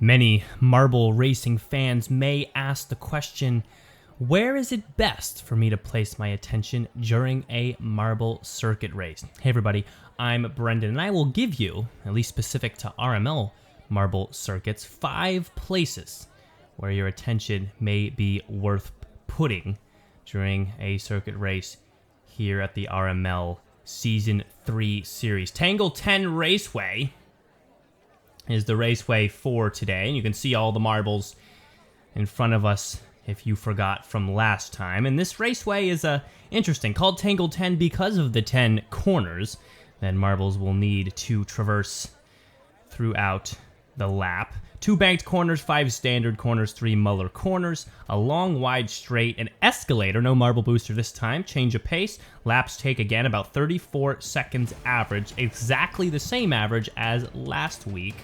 Many marble racing fans may ask the question, where is it best for me to place my attention during a marble circuit race? Hey everybody, I'm Brendan, and I will give you, at least specific to RML marble circuits, 5 places where your attention may be worth putting during a circuit race here at the RML Season 3 Series. Tangle 10 Raceway is the Raceway for today, and you can see all the marbles in front of us if you forgot from last time. And this Raceway is interesting, called Tangle 10 because of the 10 corners that marbles will need to traverse throughout the lap. 2 banked corners, 5 standard corners, 3 Muller corners, a long wide straight, an escalator, no marble booster this time, change of pace. Laps take again about 34 seconds average, exactly the same average as last week.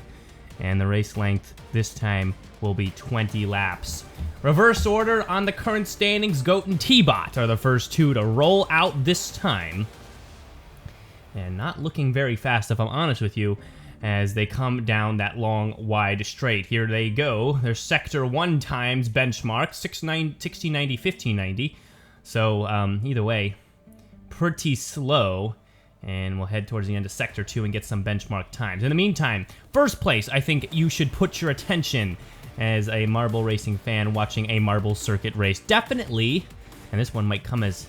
And the race length this time will be 20 laps. Reverse order on the current standings, Goat and T-Bot are the first 2 to roll out this time. And not looking very fast, if I'm honest with you, as they come down that long, wide straight. Here they go. Their Sector 1 times benchmark, 1690, 1590. So either way, pretty slow. And we'll head towards the end of Sector 2 and get some benchmark times. In the meantime, first place, I think you should put your attention as a marble racing fan watching a marble circuit race. Definitely, and this one might come as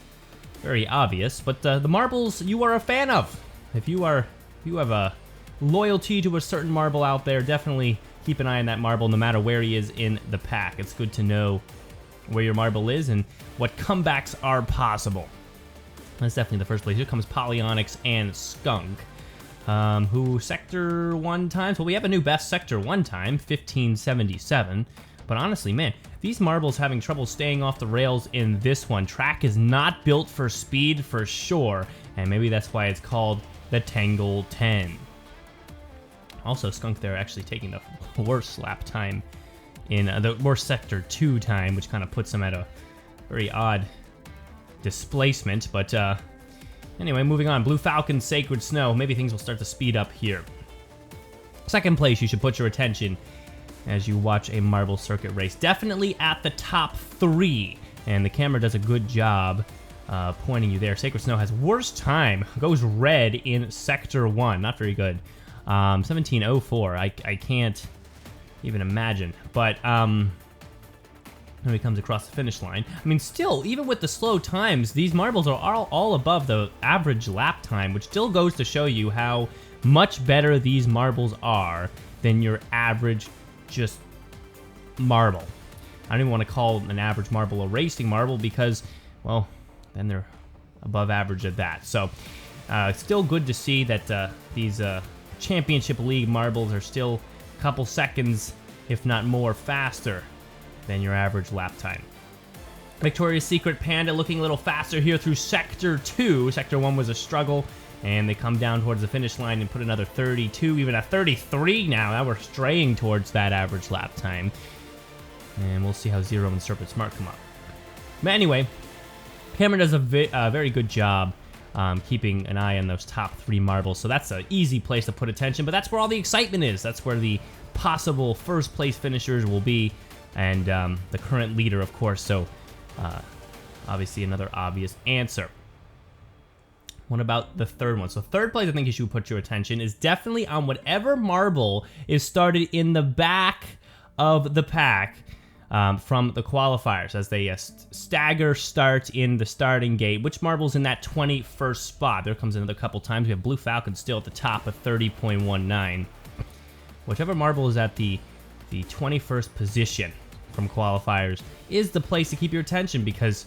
very obvious, but the marbles you are a fan of. If you have a loyalty to a certain marble out there, definitely keep an eye on that marble no matter where he is in the pack. It's good to know where your marble is and what comebacks are possible. That's definitely the first place. Here comes Polyonyx and Skunk, who Sector 1 times. Well, we have a new best Sector 1 time, 1577. But honestly, man, these marbles having trouble staying off the rails in this one. Track is not built for speed for sure, and maybe that's why it's called the Tangle 10. Also, Skunk there actually taking the worst lap time in the worst Sector 2 time, which kind of puts him at a very odd displacement. But anyway, moving on. Blue Falcon, Sacred Snow. Maybe things will start to speed up here. Second place you should put your attention as you watch a marble circuit race. Definitely at the top 3, and the camera does a good job pointing you there. Sacred Snow has worst time, goes red in Sector 1. Not very good. 1704. I can't even imagine. But when he comes across the finish line, I mean, still, even with the slow times, these marbles are all above the average lap time, which still goes to show you how much better these marbles are than your average just marble. I don't even want to call an average marble a racing marble because, well, then they're above average at that. So it's still good to see that these Championship League marbles are still a couple seconds, if not more, faster than your average lap time. Victoria's Secret Panda looking a little faster here through Sector 2. Sector 1 was a struggle, and they come down towards the finish line and put another 32, even a 33 now. Now we're straying towards that average lap time. And we'll see how Zero and Serpent Smart come up. But anyway, Cameron does a very good job keeping an eye on those top 3 marbles, so that's an easy place to put attention, but that's where all the excitement is. That's where the possible first place finishers will be, and the current leader, of course, so obviously another obvious answer. What about the third one? So third place I think you should put your attention is definitely on whatever marble is started in the back of the pack from the qualifiers as they stagger start in the starting gate. Which marble's in that 21st spot? There comes another couple times. We have Blue Falcon still at the top of 30.19. Whichever marble is at the 21st position from qualifiers is the place to keep your attention because,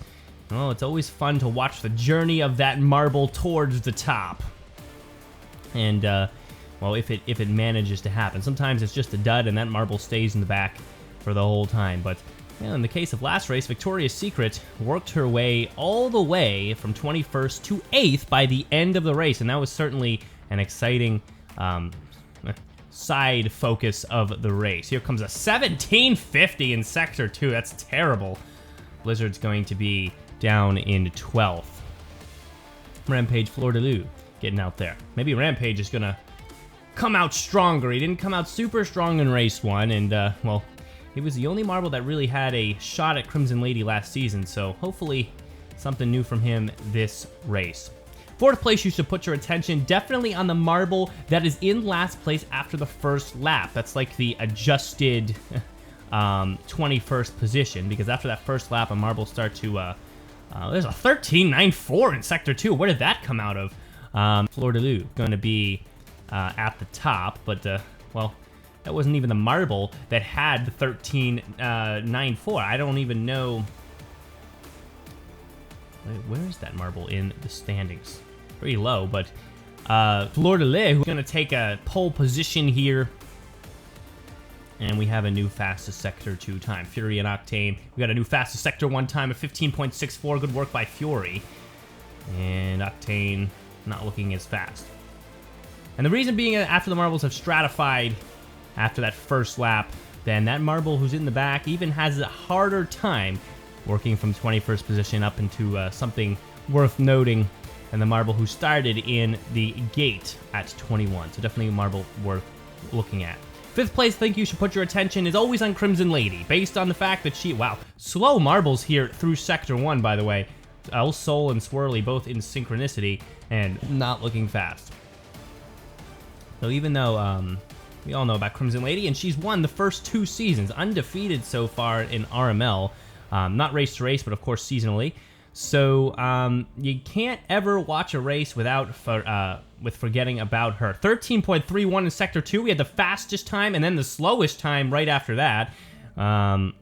well, it's always fun to watch the journey of that marble towards the top. And, well, if it manages to happen. Sometimes it's just a dud and that marble stays in the back for the whole time. But, you know, in the case of last race, Victoria's Secret worked her way all the way from 21st to 8th by the end of the race, and that was certainly an exciting side focus of the race. Here comes a 1750 in Sector 2. That's terrible. Blizzard's going to be down in 12th. Rampage Fleur de Lou getting out there. Maybe Rampage is going to come out stronger. He didn't come out super strong in race 1, and, well, he was the only marble that really had a shot at Crimson Lady last season, so hopefully something new from him this race. 4th place, you should put your attention definitely on the marble that is in last place after the first lap. That's like the adjusted 21st position, because after that first lap, a marble start to, there's a 13.94 in Sector 2. Where did that come out of? Fleur de Lis going to be at the top, but, well, that wasn't even the marble that had the 13.94. I don't even know. Where is that marble in the standings? Pretty low, but Fleur de Lis, who's going to take a pole position here. And we have a new fastest Sector 2 time. Fury and Octane. We got a new fastest Sector 1 time of 15.64. Good work by Fury. And Octane not looking as fast. And the reason being, after the marbles have stratified after that first lap, then that marble who's in the back even has a harder time working from 21st position up into something worth noting than the marble who started in the gate at 21. So definitely a marble worth looking at. 5th place, I think you should put your attention is always on Crimson Lady, based on the fact that she, wow, slow marbles here through Sector 1, by the way. El Sol and Swirly both in synchronicity and not looking fast. So even though we all know about Crimson Lady, and she's won the first 2 seasons, undefeated so far in RML, not race to race, but of course seasonally. So you can't ever watch a race without with forgetting about her. 13.31 in Sector 2. We had the fastest time and then the slowest time right after that of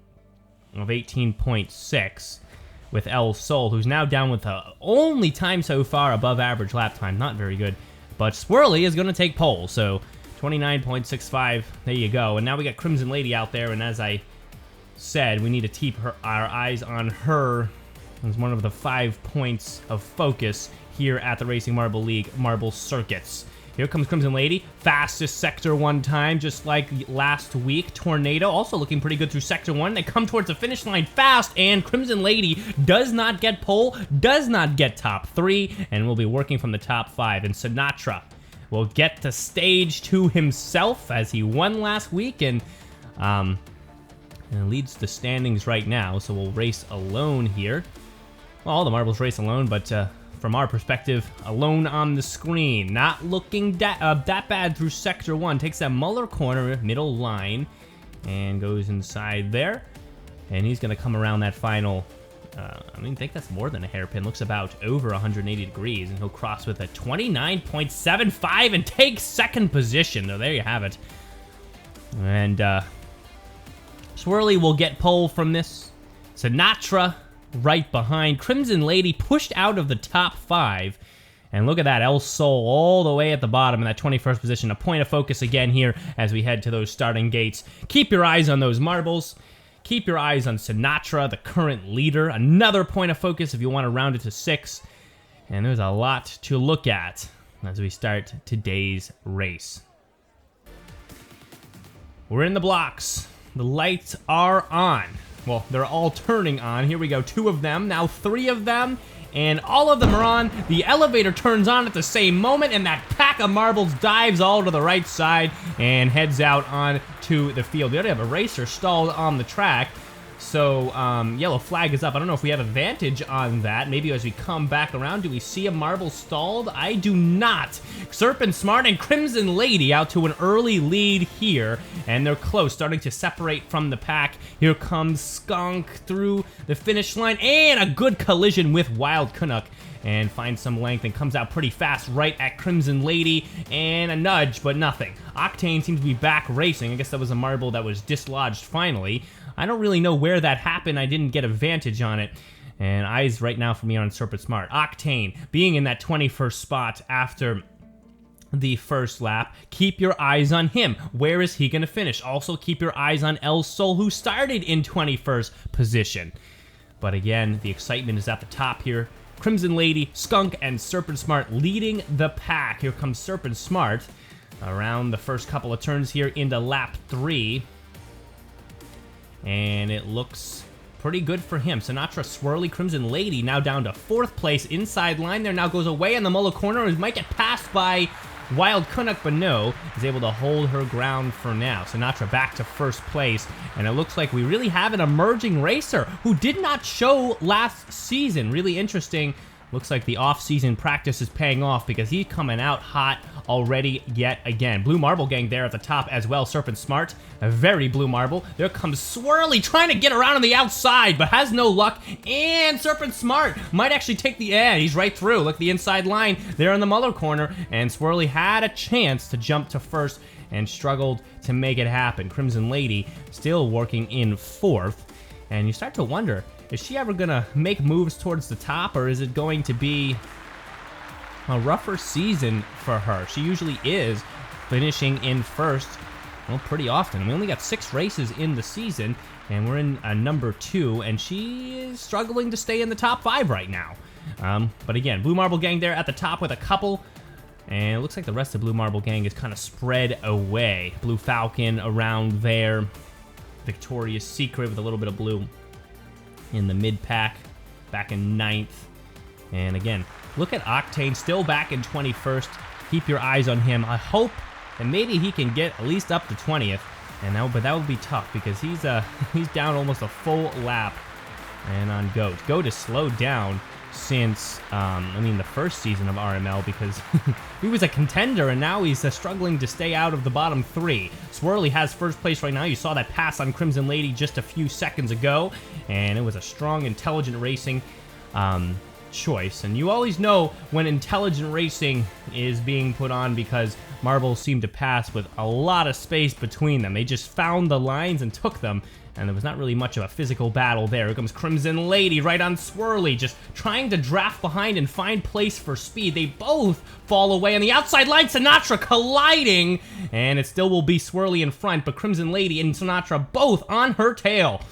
18.6 with El Sol, who's now down with the only time so far above average lap time. Not very good. But Swirly is going to take pole, so 29.65. There you go. And now we got Crimson Lady out there, and as I said, we need to keep our eyes on her as one of the 5 points of focus here at the Racing Marble League Marble Circuits. Here comes Crimson Lady, fastest Sector 1 time, just like last week. Tornado also looking pretty good through Sector 1. They come towards the finish line fast, and Crimson Lady does not get pole, does not get top 3, and will be working from the top 5. And Sinatra will get to stage 2 himself, as he won last week, and leads the standings right now, so we'll race alone here. Well, all the marbles race alone, but from our perspective, alone on the screen. Not looking that bad through Sector 1. Takes that Muller corner, middle line, and goes inside there. And he's going to come around that final, I think that's more than a hairpin. Looks about over 180 degrees, and he'll cross with a 29.75 and take 2nd position. So there you have it. And Swirly will get pole from this. Sinatra right behind. Crimson Lady pushed out of the top 5. And look at that, El Sol all the way at the bottom in that 21st position. A point of focus again here as we head to those starting gates. Keep your eyes on those marbles. Keep your eyes on Sinatra, the current leader. Another point of focus if you want to round it to 6. And there's a lot to look at as we start today's race. We're in the blocks. The lights are on. Well, they're all turning on. Here we go. 2 of them, now 3 of them, and all of them are on. The elevator turns on at the same moment, and that pack of marbles dives all to the right side and heads out onto the field. We already have a racer stalled on the track, so yellow flag is up. I don't know if we have advantage on that. Maybe as we come back around, do we see a marble stalled? I do not. Serpent Smart and Crimson Lady out to an early lead here, and they're close, starting to separate from the pack. Here comes Skunk through the finish line, and a good collision with Wild Canuck, and finds some length and comes out pretty fast right at Crimson Lady, and a nudge, but nothing. Octane seems to be back racing. I guess that was a marble that was dislodged finally. I don't really know where that happened. I didn't get a vantage on it. And eyes right now for me on Serpent Smart. Octane being in that 21st spot after the first lap. Keep your eyes on him. Where is he going to finish? Also keep your eyes on El Sol, who started in 21st position. But again, the excitement is at the top here. Crimson Lady, Skunk, and Serpent Smart leading the pack. Here comes Serpent Smart around the first couple of turns here into lap 3. And it looks pretty good for him. Sinatra, Swirly, Crimson Lady now down to 4th place inside line there. Now goes away in the Muller corner and might get passed by Wild Canuck Bano is able to hold her ground for now. Sinatra back to first place, and it looks like we really have an emerging racer who did not show last season. Really interesting. Looks like the off-season practice is paying off because he's coming out hot already yet again. Blue Marble Gang there at the top as well. Serpent Smart, a very blue marble. There comes Swirly trying to get around on the outside, but has no luck. And Serpent Smart might actually take the end. He's right through. Look at the inside line there in the Muller corner. And Swirly had a chance to jump to first and struggled to make it happen. Crimson Lady still working in fourth. And you start to wonder, is she ever gonna make moves towards the top, or is it going to be a rougher season for her? She usually is finishing in first, well, pretty often. We only got 6 races in the season, and we're in number 2, and she is struggling to stay in the top 5 right now. But again, Blue Marble Gang there at the top with a couple, and it looks like the rest of Blue Marble Gang is kind of spread away. Blue Falcon around there, Victoria's Secret with a little bit of blue in the mid-pack, back in 9th. And again, look at Octane, still back in 21st. Keep your eyes on him. I hope that maybe he can get at least up to 20th. But that would be tough because he's down almost a full lap. And on Goat. Goat is slowed down since, the first season of RML because he was a contender and now he's struggling to stay out of the bottom 3. Swirly has first place right now. You saw that pass on Crimson Lady just a few seconds ago, and it was a strong, intelligent racing choice. And you always know when intelligent racing is being put on because marbles seem to pass with a lot of space between them. They just found the lines and took them. And there was not really much of a physical battle there. Here comes Crimson Lady right on Swirly, just trying to draft behind and find place for speed. They both fall away on the outside line. Sinatra colliding, and it still will be Swirly in front, but Crimson Lady and Sinatra both on her tail.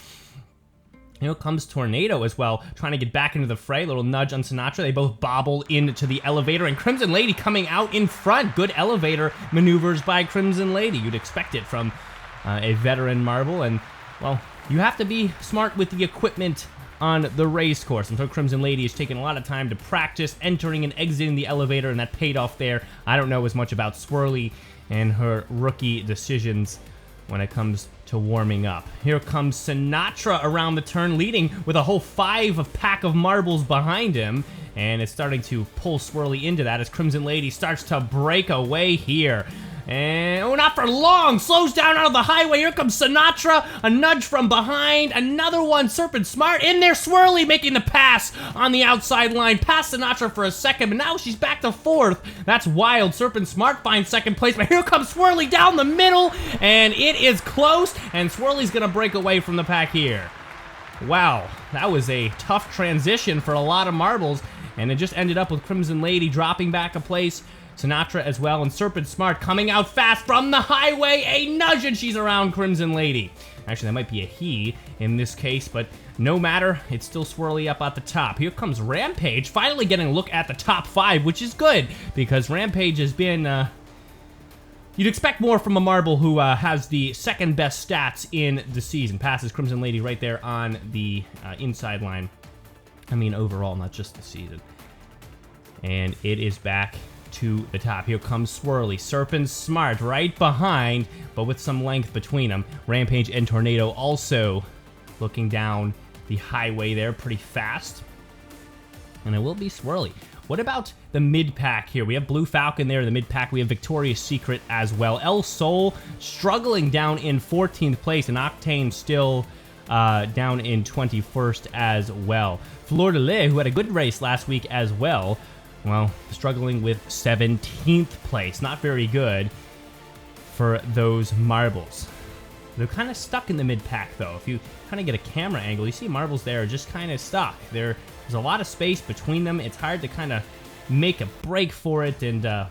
Here comes Tornado as well, trying to get back into the fray. Little nudge on Sinatra. They both bobble into the elevator, and Crimson Lady coming out in front. Good elevator maneuvers by Crimson Lady. You'd expect it from a veteran marble, and well, you have to be smart with the equipment on the race course. And so Crimson Lady is taking a lot of time to practice entering and exiting the elevator, and that paid off there. I don't know as much about Swirly and her rookie decisions when it comes to warming up. Here comes Sinatra around the turn, leading with a whole 5 pack of marbles behind him. And it's starting to pull Swirly into that as Crimson Lady starts to break away here. And, oh, not for long. Slows down out of the highway. Here comes Sinatra. A nudge from behind. Another one. Serpent Smart in there. Swirly making the pass on the outside line. Past Sinatra for a second, but now she's back to 4th. That's wild. Serpent Smart finds 2nd place, but here comes Swirly down the middle, and it is close, and Swirly's going to break away from the pack here. Wow, that was a tough transition for a lot of marbles, and it just ended up with Crimson Lady dropping back a place. Sinatra as well, and Serpent Smart coming out fast from the highway. A nudge, and she's around Crimson Lady. Actually, that might be a he in this case, but no matter. It's still Swirly up at the top. Here comes Rampage, finally getting a look at the top 5, which is good, because Rampage has been, you'd expect more from a marble who has the 2nd best stats in the season. Passes Crimson Lady right there on the inside line. I mean, overall, not just the season. And it is back to the top. Here comes Swirly. Serpent Smart right behind, but with some length between them. Rampage and Tornado also looking down the highway there pretty fast. And it will be Swirly. What about the mid-pack here? We have Blue Falcon there in the mid-pack. We have Victoria's Secret as well. El Sol struggling down in 14th place, and Octane still down in 21st as well. Fleur de Lis, who had a good race last week as well, well, struggling with 17th place. Not very good for those marbles. They're kind of stuck in the mid-pack, though. If you kind of get a camera angle, you see marbles there are just kind of stuck. There's a lot of space between them. It's hard to kind of make a break for it, and I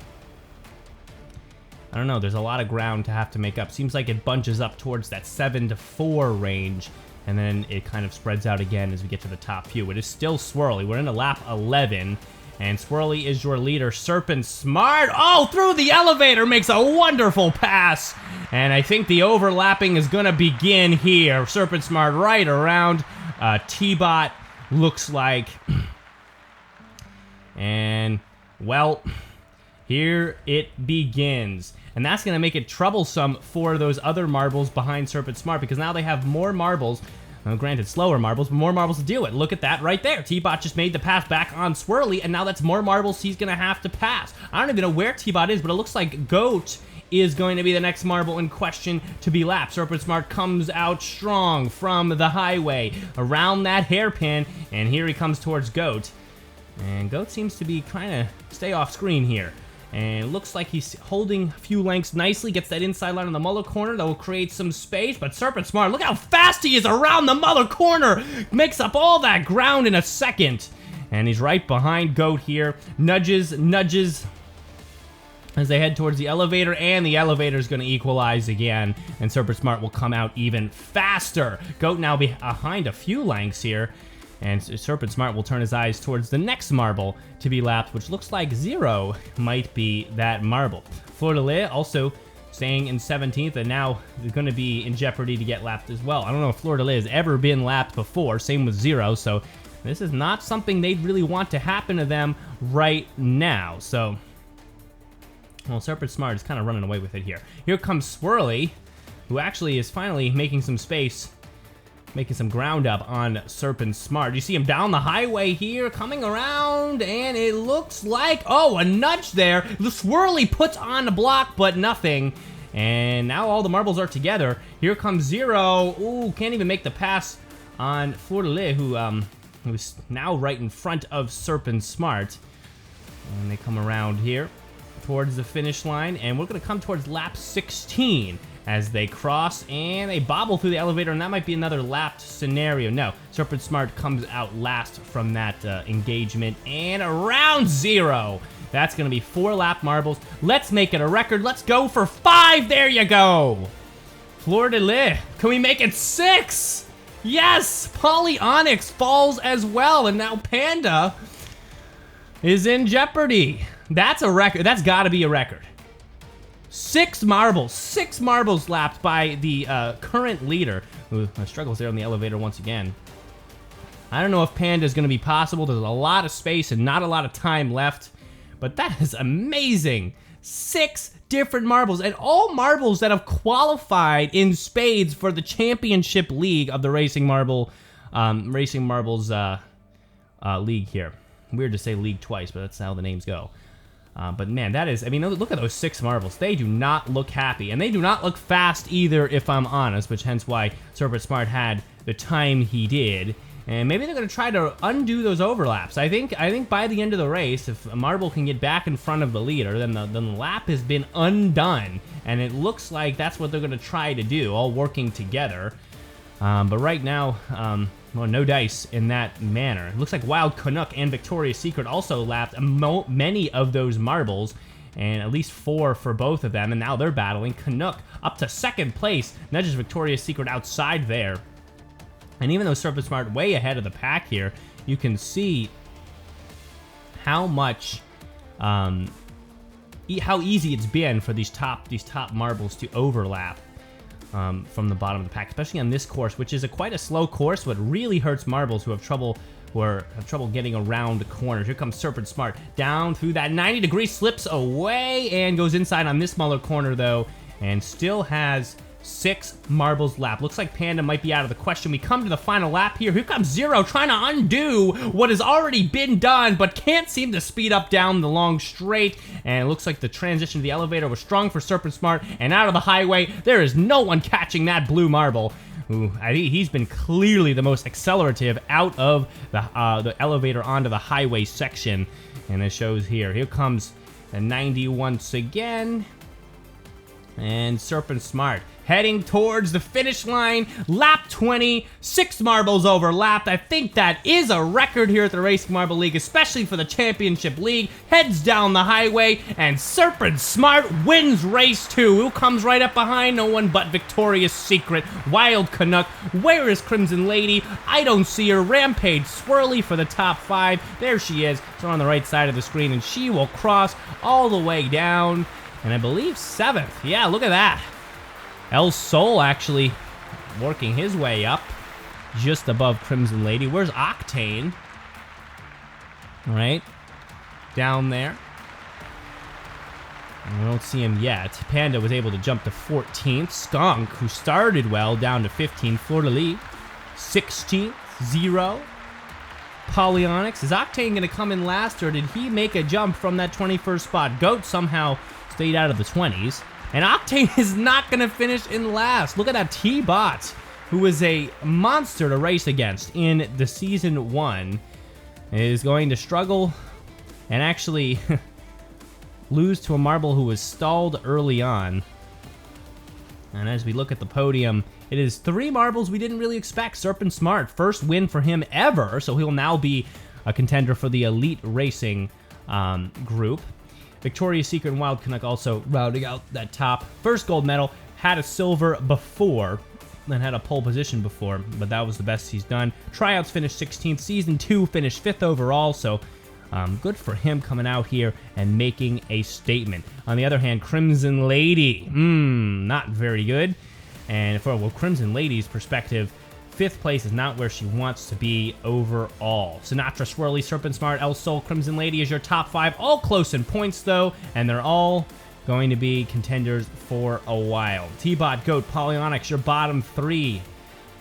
don't know. There's a lot of ground to have to make up. Seems like it bunches up towards that 7-4 range, and then it kind of spreads out again as we get to the top few. It is still Swirly. We're into lap 11. And Swirly is your leader. Serpent Smart, oh, through the elevator, makes a wonderful pass. And I think the overlapping is going to begin here. Serpent Smart right around T-Bot, looks like. And, well, Here it begins. And that's going to make it troublesome for those other marbles behind Serpent Smart, because now they have more marbles. Granted, slower marbles, but more marbles to deal with. Look at that right there. T-Bot just made the pass back on Swirly, and now that's more marbles he's going to have to pass. I don't even know where T-Bot is, but it looks like Goat is going to be the next marble in question to be lapped. Serpent Smart comes out strong from the highway around that hairpin, and here he comes towards Goat. And Goat seems to be trying to stay off screen here. And it looks like he's holding a few lengths nicely, gets that inside line on the Muller corner. That will create some space, but Serpent Smart, look how fast he is around the Muller corner! Makes up all that ground in a second. And he's right behind Goat here. Nudges as they head towards the elevator, and the elevator is going to equalize again, and Serpent Smart will come out even faster. Goat now behind a few lengths here. And Serpent Smart will turn his eyes towards the next marble to be lapped, which looks like 0 might be that marble. Fleur de Lis also staying in 17th, and now they're going to be in jeopardy to get lapped as well. I don't know if Fleur de Lis has ever been lapped before, same with 0, so this is not something they'd really want to happen to them right now. So, well, Serpent Smart is kind of running away with it here. Here comes Swirly, who actually is finally making some space, making some ground up on Serpent Smart. You see him down the highway here, coming around, and it looks like, oh, a nudge there. The Swirly puts on the block, but nothing. And now all the marbles are together. Here comes 0. Ooh, can't even make the pass on Fleur de Lis, who's now right in front of Serpent Smart. And they come around here towards the finish line, and we're going to come towards lap 16. As they cross, and they bobble through the elevator, and that might be another lapped scenario. No, Serpent Smart comes out last from that engagement, and around 0. That's going to be 4 lap marbles. Let's make it a record. Let's go for 5. There you go. Fleur de Lis. Can we make it 6? Yes! Polyonyx falls as well, and now Panda is in jeopardy. That's a record. That's got to be a record. 6 marbles lapped by the current leader, who struggles there on the elevator once again. I don't know if Panda is going to be possible. There's a lot of space and not a lot of time left, but that is amazing. 6 different marbles, and all marbles that have qualified in spades for the championship league of the Racing Marbles league here. Weird to say league twice, but that's how the names go. But man, that is, I mean, look at those 6 marbles. They do not look happy, and they do not look fast either, if I'm honest, which hence why Serpent Smart had the time he did. And maybe they're going to try to undo those overlaps. I think by the end of the race, if a marble can get back in front of the leader, then the lap has been undone. And it looks like that's what they're going to try to do, all working together. But right now, well, no dice in that manner. It looks like Wild Canuck and Victoria's Secret also lapped many of those marbles, and at least 4 for both of them, and now they're battling. Canuck up to 2nd place, nudges Victoria's Secret outside there. And even though Serpent Smart way ahead of the pack here, you can see how much, how easy it's been for these top marbles to overlap. From the bottom of the pack, especially on this course, which is quite a slow course, so it really hurts marbles who have trouble getting around the corners. Here comes Serpent Smart down through that 90-degree, slips away and goes inside on this Muller corner though, and still has 6 marbles lap. Looks like Panda might be out of the question. We come to the final lap here. Here comes 0 trying to undo what has already been done, but can't seem to speed up down the long straight. And it looks like the transition to the elevator was strong for Serpent Smart. And out of the highway, there is no one catching that blue marble. Ooh, I think he's been clearly the most accelerative out of the elevator onto the highway section. And it shows here. Here comes the 90 once again. And Serpent Smart heading towards the finish line. Lap 20, 6 marbles overlapped. I think that is a record here at the Racing Marble League, especially for the Championship League. Heads down the highway, and Serpent Smart wins race 2. Who comes right up behind? No one but Victoria's Secret. Wild Canuck. Where is Crimson Lady? I don't see her. Rampage Swirly for the top 5. There she is. She's on the right side of the screen, and she will cross all the way down. And I believe 7th. Yeah, look at that. El Sol actually working his way up just above Crimson Lady. Where's Octane? Right down there. We don't see him yet. Panda was able to jump to 14th. Skunk, who started well, down to 15th. Fleur de Lis, 16th. 0. Polyonics. Is Octane going to come in last, or did he make a jump from that 21st spot? Goat somehow stayed out of the 20s. And Octane is not going to finish in last. Look at that T-Bot, who was a monster to race against in the Season 1. Is going to struggle and actually lose to a marble who was stalled early on. And as we look at the podium, it is 3 marbles we didn't really expect. Serpent Smart, first win for him ever, so he'll now be a contender for the Elite Racing group. Victoria's Secret and Wild Canuck also rounding out that top. First gold medal, had a silver before, then had a pole position before, but that was the best he's done. Tryouts finished 16th, Season 2 finished 5th overall, so good for him coming out here and making a statement. On the other hand, Crimson Lady, not very good. And from Crimson Lady's perspective, 5th place is not where she wants to be overall. Sinatra, Swirly, Serpent Smart, El Sol, Crimson Lady is your top 5. All close in points, though, and they're all going to be contenders for a while. T-Bot, Goat, Polyonics, your bottom 3.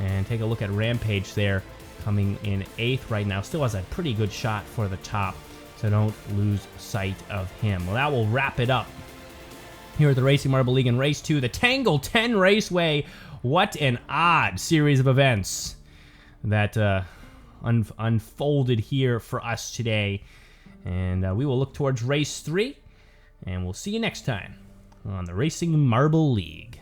And take a look at Rampage there, coming in 8th right now. Still has a pretty good shot for the top, so don't lose sight of him. Well, that will wrap it up here at the Racing Marble League in Race 2, the Tangle 10 Raceway. What an odd series of events that unfolded here for us today. And we will look towards Race 3, and we'll see you next time on the Racing Marble League.